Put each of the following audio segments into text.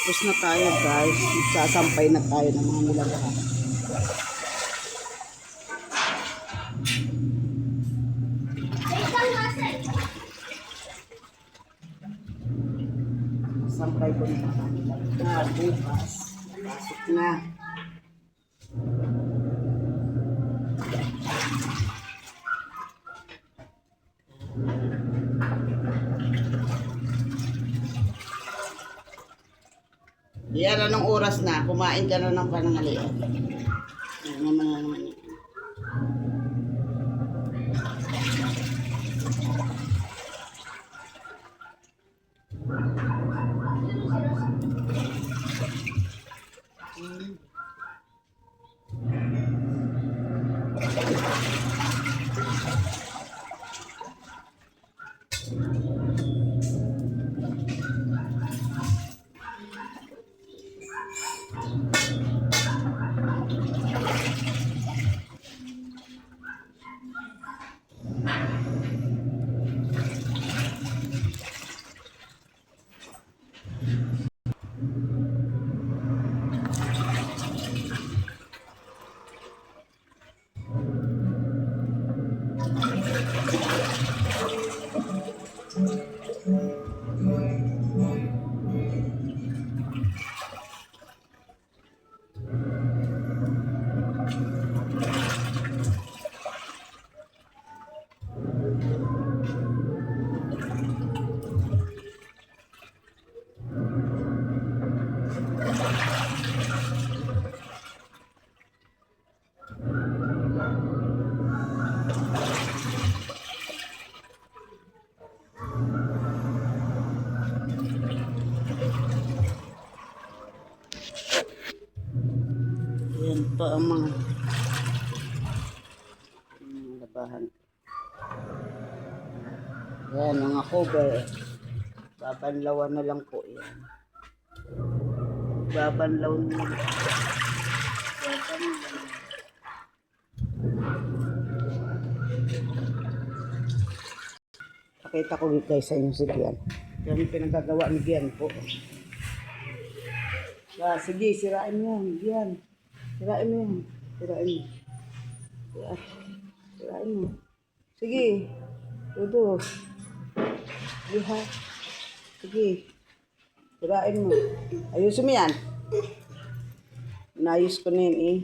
Tapos na tayo guys. Sasampay na tayo ng mga nilagahan. Sampay ko na mga nilagahan. Bukas. Pasok na. Yan, anong oras na? Kumain ka na ng panangalian. Yan naman yan. Yan pa ang mga labahan. Yan, mga cover. Babanlawan na lang po yan. Babanlaw na lang. Pakita ko guys sa inyo si Gian. Yan yung pinagagawa ni Gian po. Sige, sirain mo yan. Gian. Sirain mo yan. Sirain mo. Sirain mo. Sige. Todo. Liha. Sige. Sirain mo. Ayusin mo yan. Inayos ko na yun eh.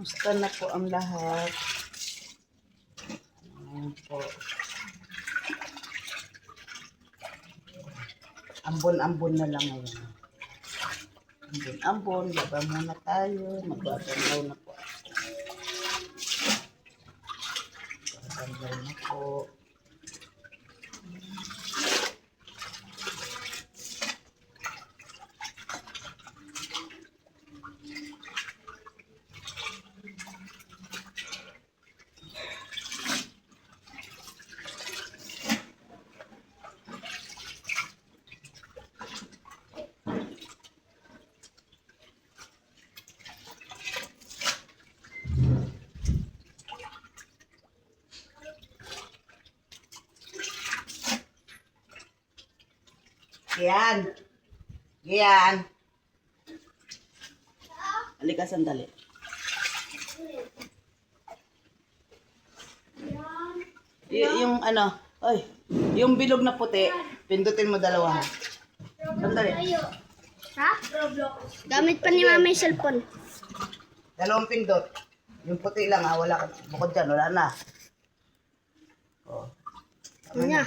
Musta na po ang lahat. Ayan po. Ambon-ambon na lang ngayon. Ambon-ambon. Baba muna tayo. Magbabalaw na po ako. Magbabalaw na po. Gian. Gian. Halika sandali. Yung ano, ay, yung bilog na puti, pindutin mo dalawa. Sandali. Ha? Gamit pa ni mama yung cellphone. Dalawang pindot. Yung puti lang ha, wala ka. Bukod dyan, wala na. Oh. Ano niya?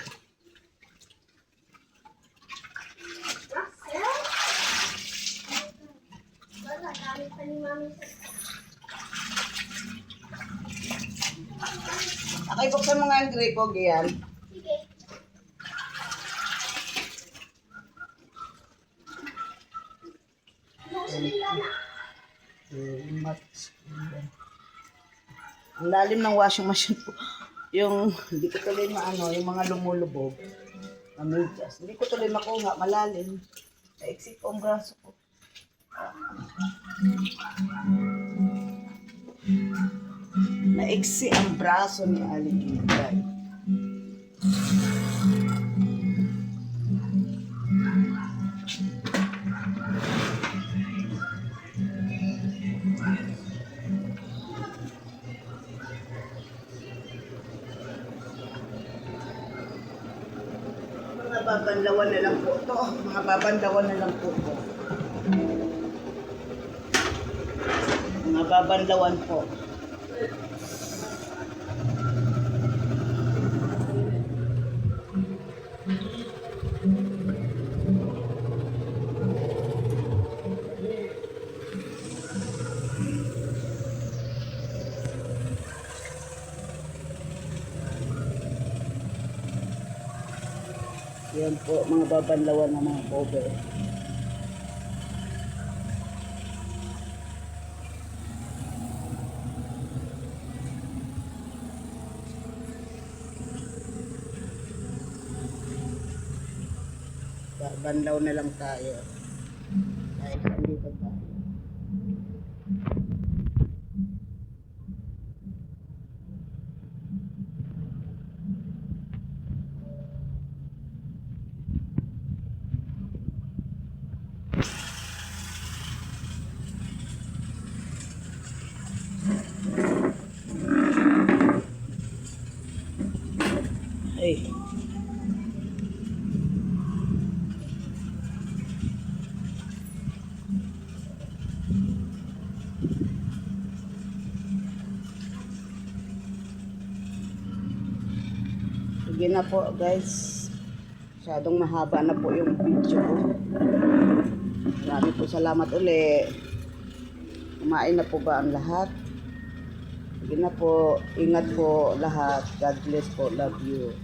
Okay, buksan mo nga ang gripo, Gian. Sige. Ang lalim ng washing machine po. Yung, hindi ko tuloy maano, yung mga lumulubog. Amigas. Hindi ko tuloy makuha, malalim. Naiksi ko ang braso ko. Maiksi ang braso ni Aling Inday. Mga babanlawan na lang po to. Mga babanlawan na lang po to. Mga babanlawan po. Yan po, mga babanlawan ng mga cover. Babanlaw na lang tayo. Dahil andito tayo. Ay. Sige na po guys. Masyadong mahaba na po yung video ko. Marami po salamat uli. Kumain na po ba ang lahat? Sige na po. Ingat po lahat. God bless po. Love you.